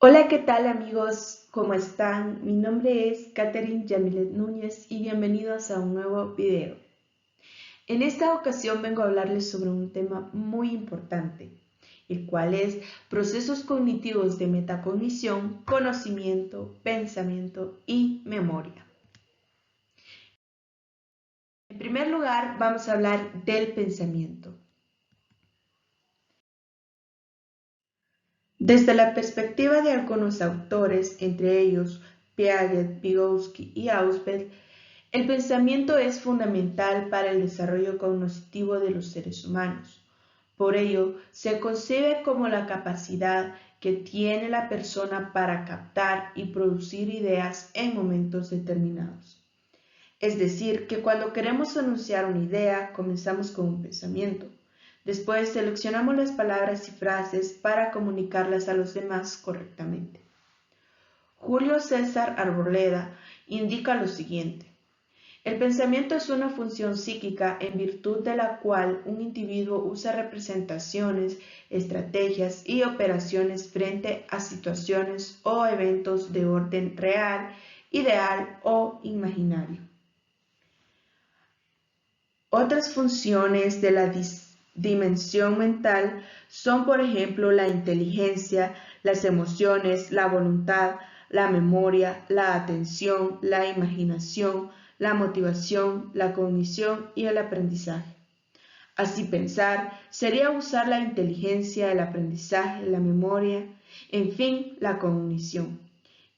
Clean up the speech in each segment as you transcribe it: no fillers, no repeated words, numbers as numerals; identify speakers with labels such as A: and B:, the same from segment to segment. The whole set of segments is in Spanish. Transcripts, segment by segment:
A: Hola, ¿qué tal amigos? ¿Cómo están? Mi nombre es Catherine Yamilet Núñez y bienvenidos a un nuevo video. En esta ocasión vengo a hablarles sobre un tema muy importante, el cual es procesos cognitivos de metacognición, conocimiento, pensamiento y memoria. En primer lugar, vamos a hablar del pensamiento. Desde la perspectiva de algunos autores, entre ellos Piaget, Vygotsky y Ausubel, el pensamiento es fundamental para el desarrollo cognitivo de los seres humanos. Por ello, se concibe como la capacidad que tiene la persona para captar y producir ideas en momentos determinados. Es decir, que cuando queremos anunciar una idea, comenzamos con un pensamiento. Después seleccionamos las palabras y frases para comunicarlas a los demás correctamente. Julio César Arboleda indica lo siguiente. El pensamiento es una función psíquica en virtud de la cual un individuo usa representaciones, estrategias y operaciones frente a situaciones o eventos de orden real, ideal o imaginario. Otras funciones de la dimensión mental son, por ejemplo, la inteligencia, las emociones, la voluntad, la memoria, la atención, la imaginación, la motivación, la cognición y el aprendizaje. Así pensar sería usar la inteligencia, el aprendizaje, la memoria, en fin, la cognición,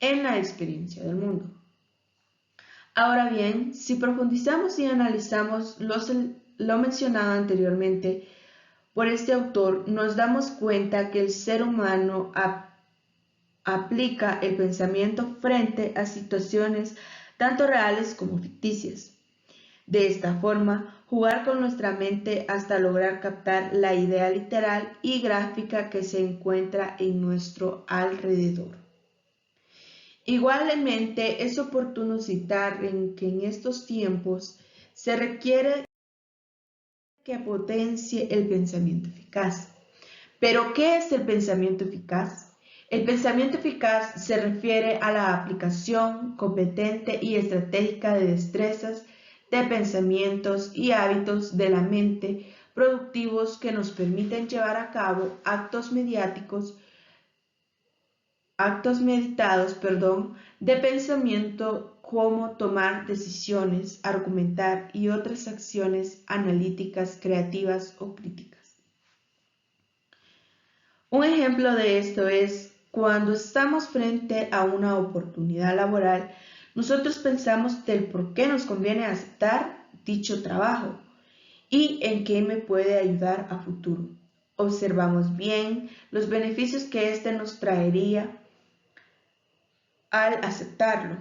A: en la experiencia del mundo. Ahora bien, si profundizamos y analizamos lo mencionado anteriormente por este autor, nos damos cuenta que el ser humano aplica el pensamiento frente a situaciones tanto reales como ficticias. De esta forma, jugar con nuestra mente hasta lograr captar la idea literal y gráfica que se encuentra en nuestro alrededor. Igualmente, es oportuno citar en que en estos tiempos se requiere que potencie el pensamiento eficaz. ¿Pero qué es el pensamiento eficaz? El pensamiento eficaz se refiere a la aplicación competente y estratégica de destrezas, de pensamientos y hábitos de la mente productivos que nos permiten llevar a cabo actos meditados, de pensamiento como tomar decisiones, argumentar y otras acciones analíticas, creativas o críticas. Un ejemplo de esto es cuando estamos frente a una oportunidad laboral, nosotros pensamos del por qué nos conviene aceptar dicho trabajo y en qué me puede ayudar a futuro. Observamos bien los beneficios que éste nos traería al aceptarlo.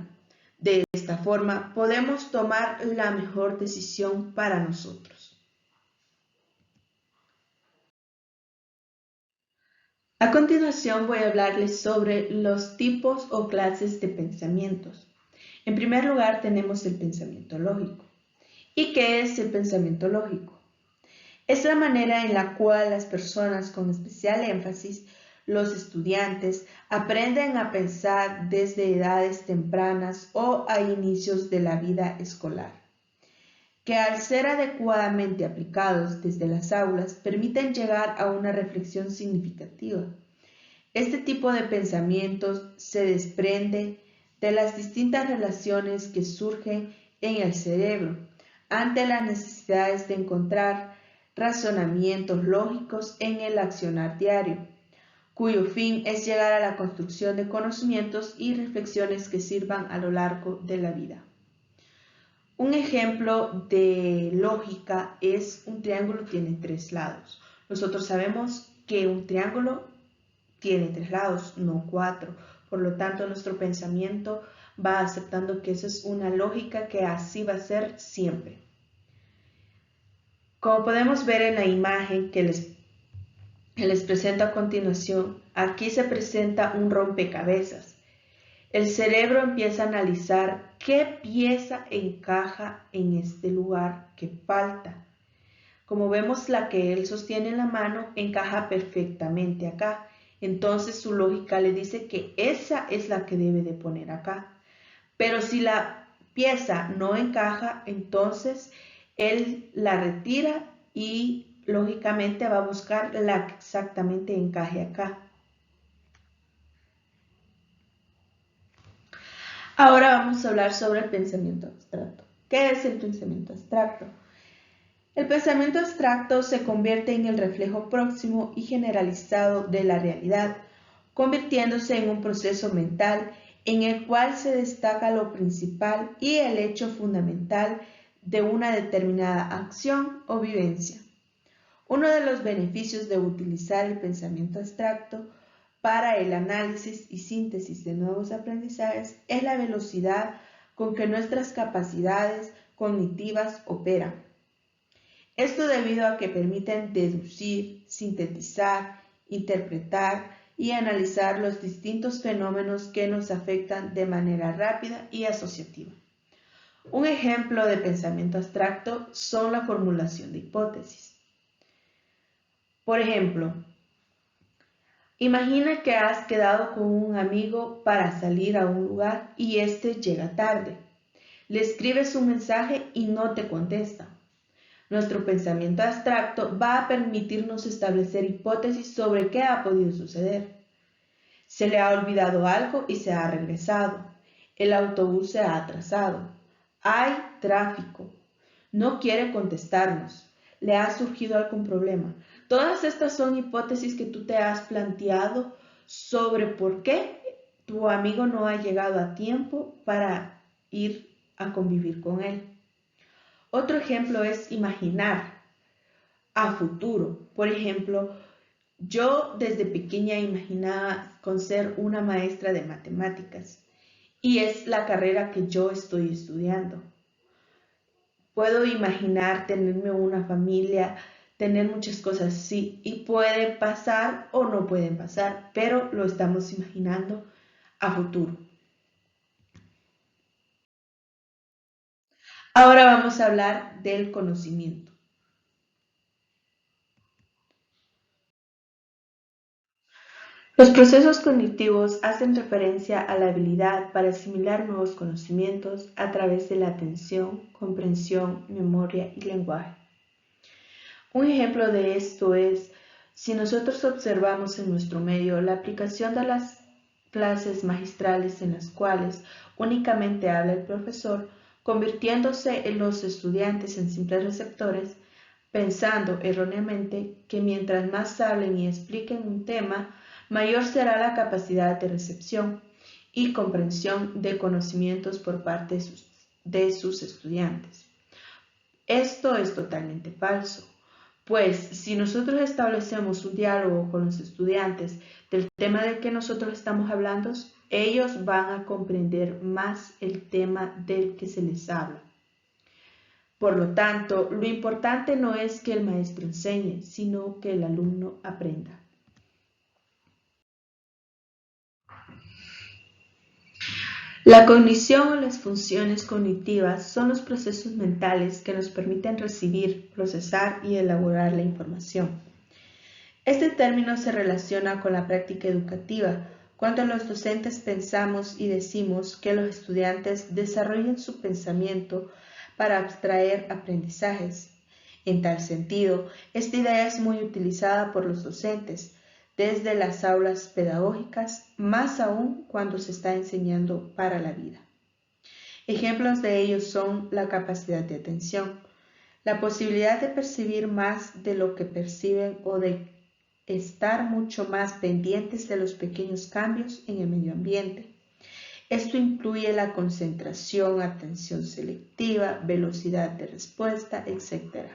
A: De esta forma podemos tomar la mejor decisión para nosotros. A continuación voy a hablarles sobre los tipos o clases de pensamientos. En primer lugar tenemos el pensamiento lógico. ¿Y qué es el pensamiento lógico? Es la manera en la cual las personas con especial énfasis, los estudiantes, aprenden a pensar desde edades tempranas o a inicios de la vida escolar, que al ser adecuadamente aplicados desde las aulas permiten llegar a una reflexión significativa. Este tipo de pensamientos se desprende de las distintas relaciones que surgen en el cerebro ante las necesidades de encontrar razonamientos lógicos en el accionar diario, cuyo fin es llegar a la construcción de conocimientos y reflexiones que sirvan a lo largo de la vida. Un ejemplo de lógica es un triángulo tiene tres lados. Nosotros sabemos que un triángulo tiene tres lados, no cuatro. Por lo tanto, nuestro pensamiento va aceptando que esa es una lógica que así va a ser siempre. Como podemos ver en la imagen que les presento a continuación, aquí se presenta un rompecabezas. El cerebro empieza a analizar qué pieza encaja en este lugar que falta. Como vemos, la que él sostiene en la mano encaja perfectamente acá. Entonces su lógica le dice que esa es la que debe de poner acá. Pero si la pieza no encaja, entonces él la retira y lógicamente va a buscar la que exactamente encaje acá. Ahora vamos a hablar sobre el pensamiento abstracto. ¿Qué es el pensamiento abstracto? El pensamiento abstracto se convierte en el reflejo próximo y generalizado de la realidad, convirtiéndose en un proceso mental en el cual se destaca lo principal y el hecho fundamental de una determinada acción o vivencia. Uno de los beneficios de utilizar el pensamiento abstracto para el análisis y síntesis de nuevos aprendizajes es la velocidad con que nuestras capacidades cognitivas operan. Esto debido a que permiten deducir, sintetizar, interpretar y analizar los distintos fenómenos que nos afectan de manera rápida y asociativa. Un ejemplo de pensamiento abstracto son la formulación de hipótesis. Por ejemplo, imagina que has quedado con un amigo para salir a un lugar y éste llega tarde. Le escribes un mensaje y no te contesta. Nuestro pensamiento abstracto va a permitirnos establecer hipótesis sobre qué ha podido suceder. Se le ha olvidado algo y se ha regresado. El autobús se ha atrasado. Hay tráfico. No quiere contestarnos. Le ha surgido algún problema. Todas estas son hipótesis que tú te has planteado sobre por qué tu amigo no ha llegado a tiempo para ir a convivir con él. Otro ejemplo es imaginar a futuro. Por ejemplo, yo desde pequeña imaginaba con ser una maestra de matemáticas y es la carrera que yo estoy estudiando. Puedo imaginar tenerme una familia, tener muchas cosas así y pueden pasar o no pueden pasar, pero lo estamos imaginando a futuro. Ahora vamos a hablar del conocimiento. Los procesos cognitivos hacen referencia a la habilidad para asimilar nuevos conocimientos a través de la atención, comprensión, memoria y lenguaje. Un ejemplo de esto es, si nosotros observamos en nuestro medio la aplicación de las clases magistrales en las cuales únicamente habla el profesor, convirtiéndose en los estudiantes en simples receptores, pensando erróneamente que mientras más hablen y expliquen un tema, mayor será la capacidad de recepción y comprensión de conocimientos por parte de sus estudiantes. Esto es totalmente falso, pues si nosotros establecemos un diálogo con los estudiantes del tema del que nosotros estamos hablando, ellos van a comprender más el tema del que se les habla. Por lo tanto, lo importante no es que el maestro enseñe, sino que el alumno aprenda. La cognición o las funciones cognitivas son los procesos mentales que nos permiten recibir, procesar y elaborar la información. Este término se relaciona con la práctica educativa, cuando los docentes pensamos y decimos que los estudiantes desarrollen su pensamiento para abstraer aprendizajes. En tal sentido, esta idea es muy utilizada por los docentes, desde las aulas pedagógicas, más aún cuando se está enseñando para la vida. Ejemplos de ello son la capacidad de atención, la posibilidad de percibir más de lo que perciben o de estar mucho más pendientes de los pequeños cambios en el medio ambiente. Esto incluye la concentración, atención selectiva, velocidad de respuesta, etc.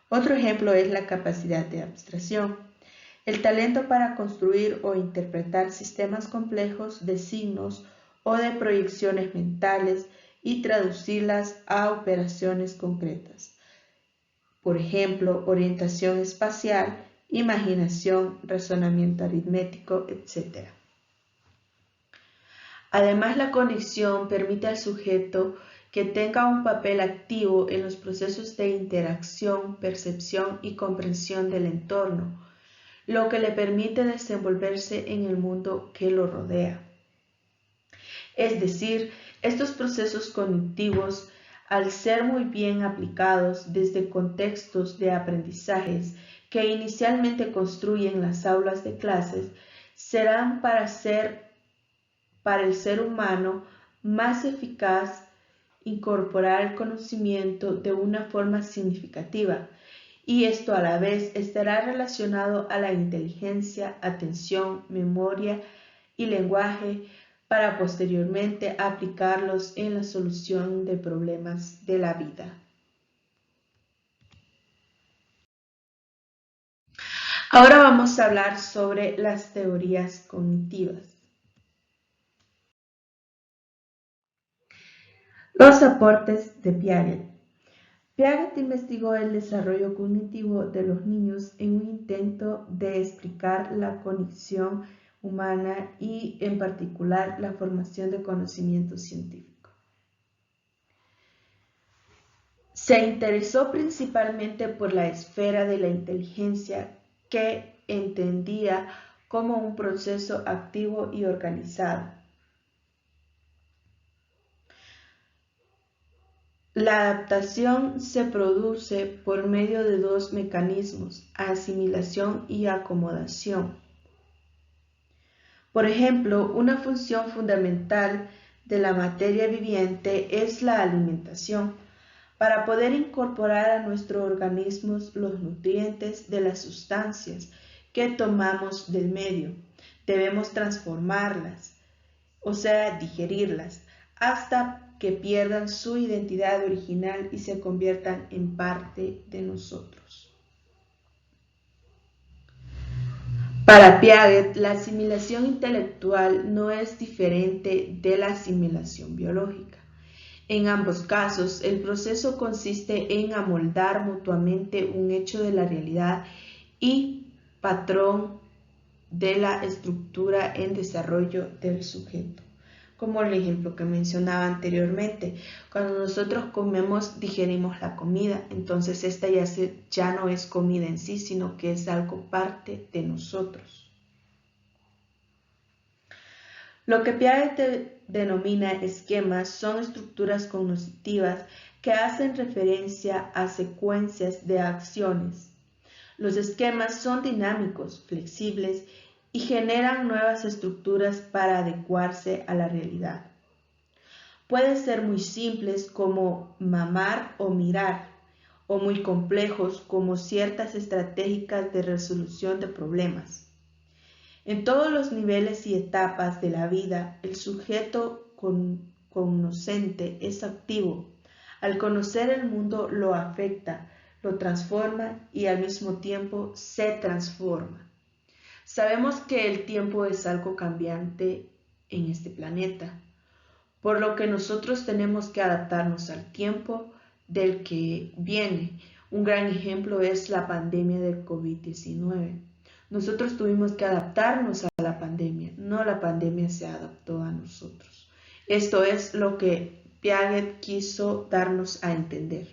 A: Otro ejemplo es la capacidad de abstracción, el talento para construir o interpretar sistemas complejos de signos o de proyecciones mentales y traducirlas a operaciones concretas. Por ejemplo, orientación espacial, imaginación, razonamiento aritmético, etc. Además, la conexión permite al sujeto que tenga un papel activo en los procesos de interacción, percepción y comprensión del entorno, lo que le permite desenvolverse en el mundo que lo rodea. Es decir, estos procesos cognitivos, al ser muy bien aplicados desde contextos de aprendizajes que inicialmente construyen las aulas de clases, serán para el ser humano más eficaz incorporar el conocimiento de una forma significativa, y esto a la vez estará relacionado a la inteligencia, atención, memoria y lenguaje para posteriormente aplicarlos en la solución de problemas de la vida. Ahora vamos a hablar sobre las teorías cognitivas. Los aportes de Piaget. Piaget investigó el desarrollo cognitivo de los niños en un intento de explicar la cognición humana y, en particular, la formación de conocimiento científico. Se interesó principalmente por la esfera de la inteligencia, que entendía como un proceso activo y organizado. La adaptación se produce por medio de dos mecanismos: asimilación y acomodación. Por ejemplo, una función fundamental de la materia viviente es la alimentación, para poder incorporar a nuestro organismo los nutrientes de las sustancias que tomamos del medio. Debemos transformarlas, o sea, digerirlas, hasta que pierdan su identidad original y se conviertan en parte de nosotros. Para Piaget, la asimilación intelectual no es diferente de la asimilación biológica. En ambos casos, el proceso consiste en amoldar mutuamente un hecho de la realidad y patrón de la estructura en desarrollo del sujeto. Como el ejemplo que mencionaba anteriormente, cuando nosotros comemos, digerimos la comida, entonces esta ya no es comida en sí, sino que es algo parte de nosotros. Lo que Piaget denomina esquemas son estructuras cognitivas que hacen referencia a secuencias de acciones. Los esquemas son dinámicos, flexibles y generan nuevas estructuras para adecuarse a la realidad. Pueden ser muy simples como mamar o mirar, o muy complejos como ciertas estrategias de resolución de problemas. En todos los niveles y etapas de la vida, el sujeto cognoscente es activo. Al conocer el mundo lo afecta, lo transforma y al mismo tiempo se transforma. Sabemos que el tiempo es algo cambiante en este planeta, por lo que nosotros tenemos que adaptarnos al tiempo del que viene. Un gran ejemplo es la pandemia del COVID-19. Nosotros tuvimos que adaptarnos a la pandemia, no la pandemia se adaptó a nosotros. Esto es lo que Piaget quiso darnos a entender.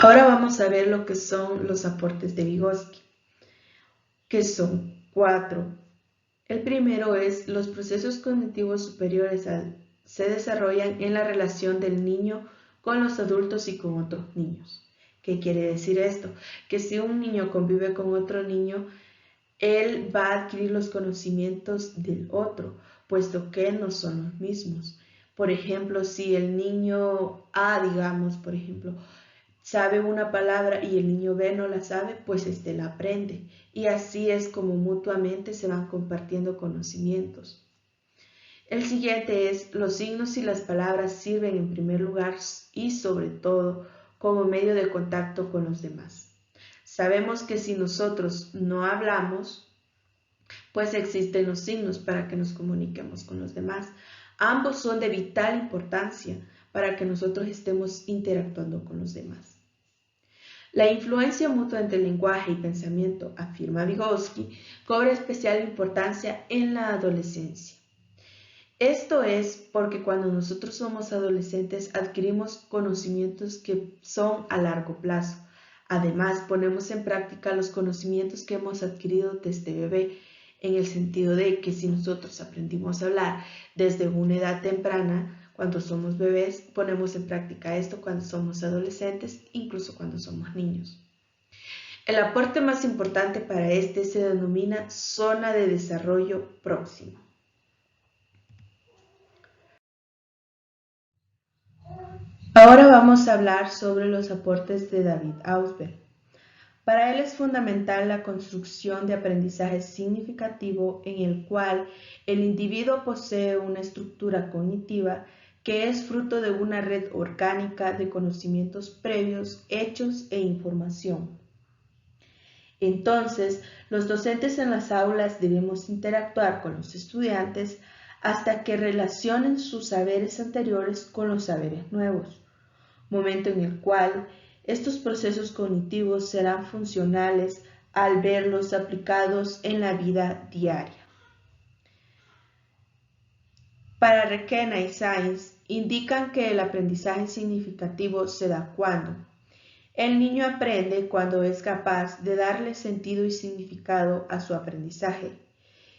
A: Ahora vamos a ver lo que son los aportes de Vygotsky, que son 4. El primero es: los procesos cognitivos superiores se desarrollan en la relación del niño con los adultos y con otros niños. ¿Qué quiere decir esto? Que si un niño convive con otro niño, él va a adquirir los conocimientos del otro, puesto que no son los mismos. Por ejemplo, si el niño A, digamos, por ejemplo, sabe una palabra y el niño B no la sabe, pues éste la aprende. Y así es como mutuamente se van compartiendo conocimientos. El siguiente es: los signos y las palabras sirven en primer lugar y sobre todo como medio de contacto con los demás. Sabemos que si nosotros no hablamos, pues existen los signos para que nos comuniquemos con los demás. Ambos son de vital importancia para que nosotros estemos interactuando con los demás. La influencia mutua entre lenguaje y pensamiento, afirma Vygotsky, cobra especial importancia en la adolescencia. Esto es porque cuando nosotros somos adolescentes adquirimos conocimientos que son a largo plazo. Además, ponemos en práctica los conocimientos que hemos adquirido desde bebé, en el sentido de que si nosotros aprendimos a hablar desde una edad temprana, cuando somos bebés, ponemos en práctica esto cuando somos adolescentes, incluso cuando somos niños. El aporte más importante para este se denomina zona de desarrollo próximo. Ahora vamos a hablar sobre los aportes de David Ausberg. Para él es fundamental la construcción de aprendizaje significativo en el cual el individuo posee una estructura cognitiva que es fruto de una red orgánica de conocimientos previos, hechos e información. Entonces, los docentes en las aulas debemos interactuar con los estudiantes hasta que relacionen sus saberes anteriores con los saberes nuevos, momento en el cual estos procesos cognitivos serán funcionales al verlos aplicados en la vida diaria. Para Requena y Sainz, indican que el aprendizaje significativo se da cuando el niño aprende cuando es capaz de darle sentido y significado a su aprendizaje,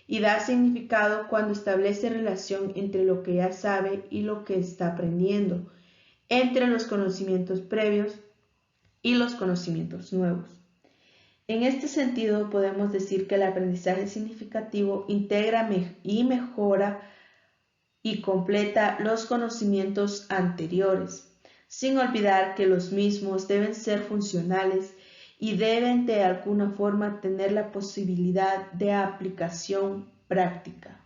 A: y da significado cuando establece relación entre lo que ya sabe y lo que está aprendiendo, entre los conocimientos previos y los conocimientos nuevos. En este sentido, podemos decir que el aprendizaje significativo integra y mejora y completa los conocimientos anteriores, sin olvidar que los mismos deben ser funcionales y deben de alguna forma tener la posibilidad de aplicación práctica.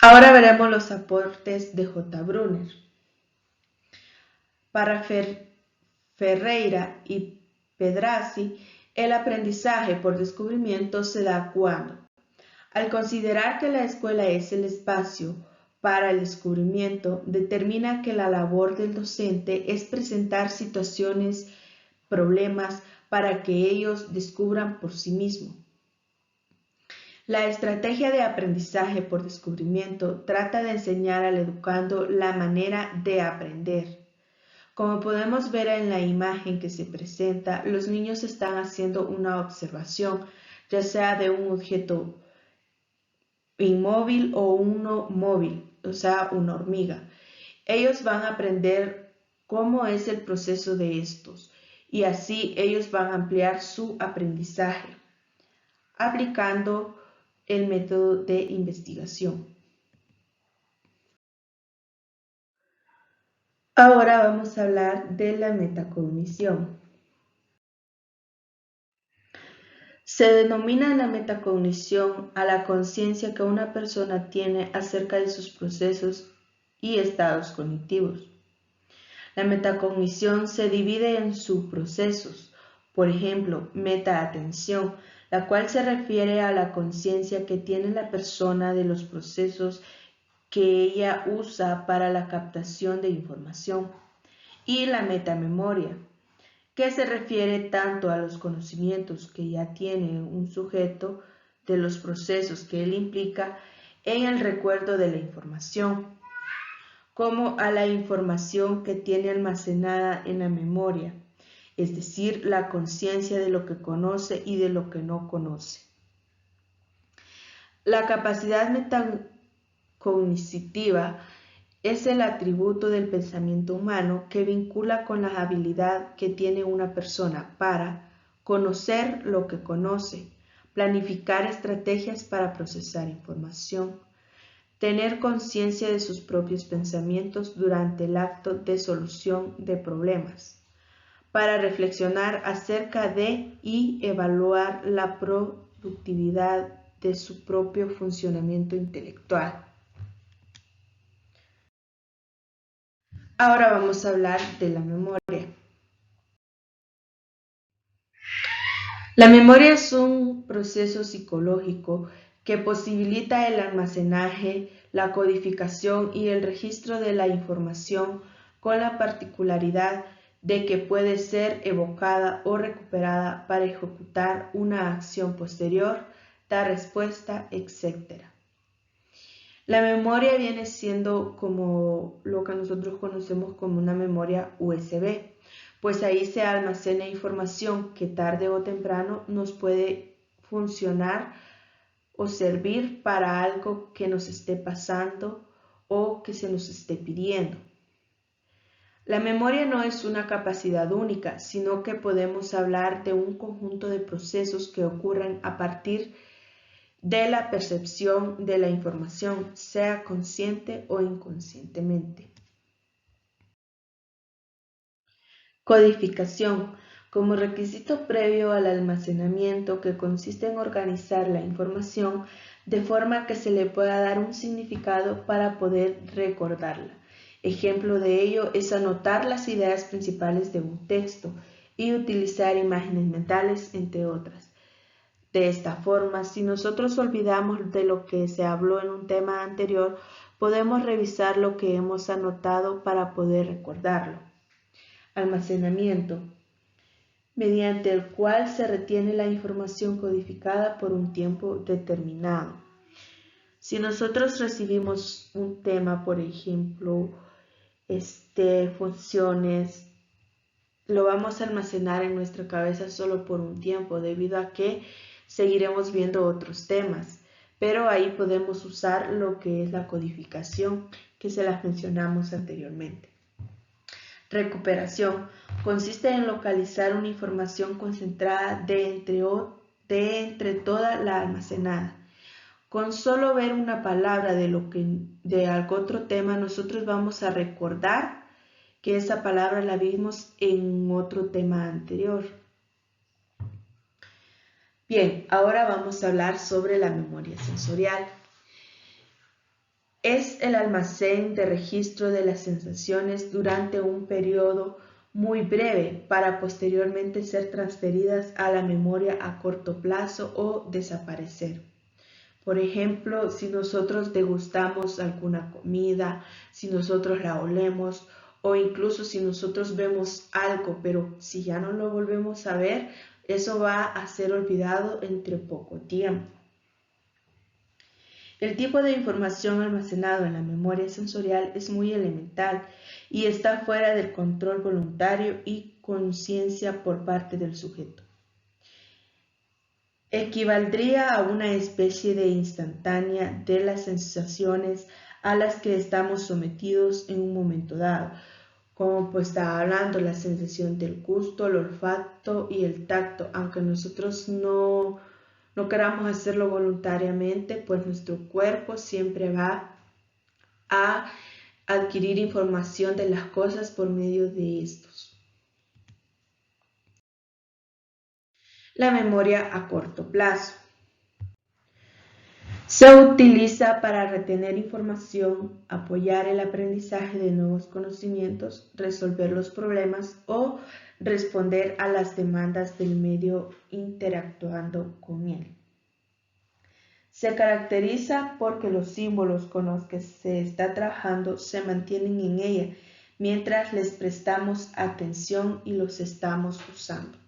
A: Ahora veremos los aportes de J. Brunner. Para Ferreira y Pedrazzi, el aprendizaje por descubrimiento se da cuando, al considerar que la escuela es el espacio para el descubrimiento, determina que la labor del docente es presentar situaciones, problemas, para que ellos descubran por sí mismos. La estrategia de aprendizaje por descubrimiento trata de enseñar al educando la manera de aprender. Como podemos ver en la imagen que se presenta, los niños están haciendo una observación, ya sea de un objeto inmóvil o uno móvil, o sea, una hormiga. Ellos van a aprender cómo es el proceso de estos y así ellos van a ampliar su aprendizaje aplicando el método de investigación. Ahora vamos a hablar de la metacognición. Se denomina la metacognición a la conciencia que una persona tiene acerca de sus procesos y estados cognitivos. La metacognición se divide en subprocesos, por ejemplo, metaatención, la cual se refiere a la conciencia que tiene la persona de los procesos que ella usa para la captación de información, y la metamemoria, que se refiere tanto a los conocimientos que ya tiene un sujeto de los procesos que él implica en el recuerdo de la información, como a la información que tiene almacenada en la memoria, es decir, la conciencia de lo que conoce y de lo que no conoce. La capacidad metacognitiva es el atributo del pensamiento humano que vincula con la habilidad que tiene una persona para conocer lo que conoce, planificar estrategias para procesar información, tener conciencia de sus propios pensamientos durante el acto de solución de problemas, para reflexionar acerca de y evaluar la productividad de su propio funcionamiento intelectual. Ahora vamos a hablar de la memoria. La memoria es un proceso psicológico que posibilita el almacenaje, la codificación y el registro de la información con la particularidad de que puede ser evocada o recuperada para ejecutar una acción posterior, dar respuesta, etc. La memoria viene siendo como lo que nosotros conocemos como una memoria USB, pues ahí se almacena información que tarde o temprano nos puede funcionar o servir para algo que nos esté pasando o que se nos esté pidiendo. La memoria no es una capacidad única, sino que podemos hablar de un conjunto de procesos que ocurren a partir de la percepción de la información, sea consciente o inconscientemente. Codificación. Como requisito previo al almacenamiento, que consiste en organizar la información de forma que se le pueda dar un significado para poder recordarla. Ejemplo de ello es anotar las ideas principales de un texto y utilizar imágenes mentales, entre otras. De esta forma, si nosotros olvidamos de lo que se habló en un tema anterior, podemos revisar lo que hemos anotado para poder recordarlo. Almacenamiento, mediante el cual se retiene la información codificada por un tiempo determinado. Si nosotros recibimos un tema, por ejemplo, funciones, lo vamos a almacenar en nuestra cabeza solo por un tiempo, debido a que seguiremos viendo otros temas, pero ahí podemos usar lo que es la codificación, que se las mencionamos anteriormente. Recuperación consiste en localizar una información concentrada de entre toda la almacenada. Con solo ver una palabra de algún otro tema, nosotros vamos a recordar que esa palabra la vimos en otro tema anterior. Bien, ahora vamos a hablar sobre la memoria sensorial. Es el almacén de registro de las sensaciones durante un periodo muy breve para posteriormente ser transferidas a la memoria a corto plazo o desaparecer. Por ejemplo, si nosotros degustamos alguna comida, si nosotros la olemos o incluso si nosotros vemos algo, pero si ya no lo volvemos a ver, eso va a ser olvidado entre poco tiempo. El tipo de información almacenado en la memoria sensorial es muy elemental y está fuera del control voluntario y conciencia por parte del sujeto. Equivaldría a una especie de instantánea de las sensaciones a las que estamos sometidos en un momento dado, como pues estaba hablando la sensación del gusto, el olfato y el tacto, aunque nosotros no queramos hacerlo voluntariamente, pues nuestro cuerpo siempre va a adquirir información de las cosas por medio de estos. La memoria a corto plazo. Se utiliza para retener información, apoyar el aprendizaje de nuevos conocimientos, resolver los problemas o responder a las demandas del medio interactuando con él. Se caracteriza porque los símbolos con los que se está trabajando se mantienen en ella mientras les prestamos atención y los estamos usando.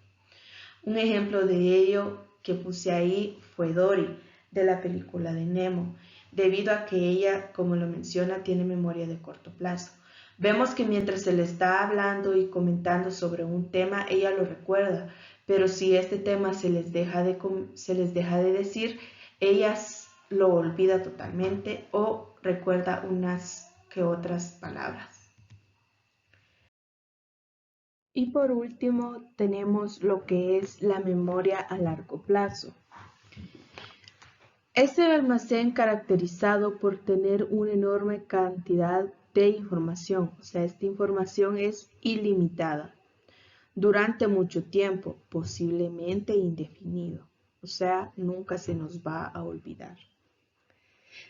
A: Un ejemplo de ello que puse ahí fue Dory, de la película de Nemo, debido a que ella, como lo menciona, tiene memoria de corto plazo. Vemos que mientras se le está hablando y comentando sobre un tema, ella lo recuerda, pero si este tema se les deja de decir, ella lo olvida totalmente o recuerda unas que otras palabras. Y por último tenemos lo que es la memoria a largo plazo. Es el almacén caracterizado por tener una enorme cantidad de información, o sea, esta información es ilimitada durante mucho tiempo, posiblemente indefinido, o sea, nunca se nos va a olvidar.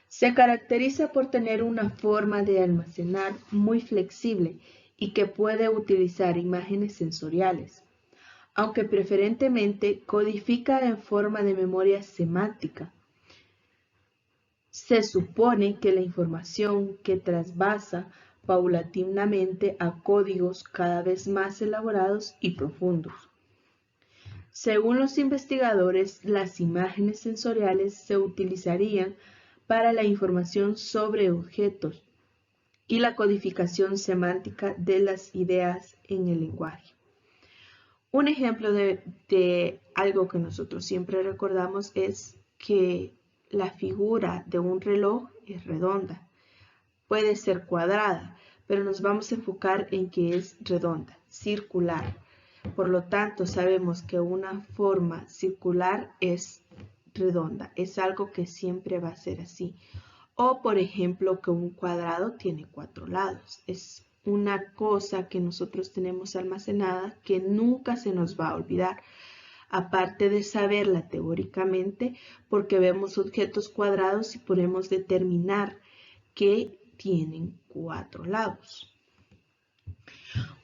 A: Se caracteriza por tener una forma de almacenar muy flexible y que puede utilizar imágenes sensoriales, aunque preferentemente codifica en forma de memoria semántica. Se supone que la información que trasvasa paulatinamente a códigos cada vez más elaborados y profundos. Según los investigadores, las imágenes sensoriales se utilizarían para la información sobre objetos y la codificación semántica de las ideas en el lenguaje. Un ejemplo de algo que nosotros siempre recordamos es que la figura de un reloj es redonda. Puede ser cuadrada, pero nos vamos a enfocar en que es redonda, circular. Por lo tanto, sabemos que una forma circular es redonda, es algo que siempre va a ser así. O, por ejemplo, que un cuadrado tiene 4 lados. Es una cosa que nosotros tenemos almacenada que nunca se nos va a olvidar. Aparte de saberla teóricamente, porque vemos objetos cuadrados y podemos determinar que tienen 4 lados.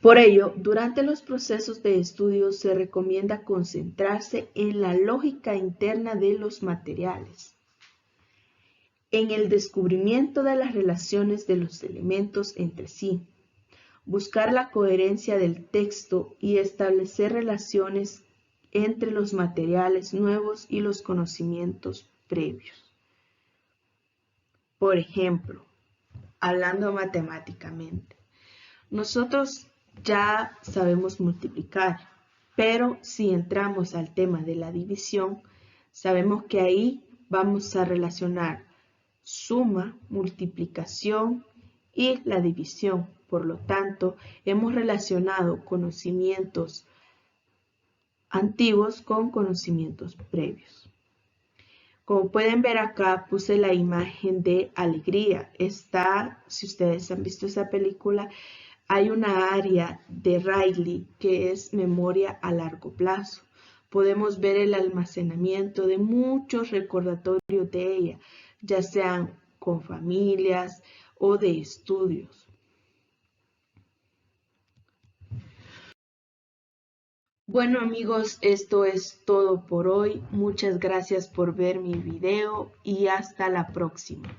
A: Por ello, durante los procesos de estudio se recomienda concentrarse en la lógica interna de los materiales, en el descubrimiento de las relaciones de los elementos entre sí, buscar la coherencia del texto y establecer relaciones entre los materiales nuevos y los conocimientos previos. Por ejemplo, hablando matemáticamente, nosotros ya sabemos multiplicar, pero si entramos al tema de la división, sabemos que ahí vamos a relacionar suma, multiplicación y la división. Por lo tanto, hemos relacionado conocimientos antiguos con conocimientos previos. Como pueden ver acá, puse la imagen de alegría. Si ustedes han visto esa película, hay una área de Riley que es memoria a largo plazo. Podemos ver el almacenamiento de muchos recordatorios de ella, ya sean con familias o de estudios. Bueno amigos, esto es todo por hoy. Muchas gracias por ver mi video y hasta la próxima.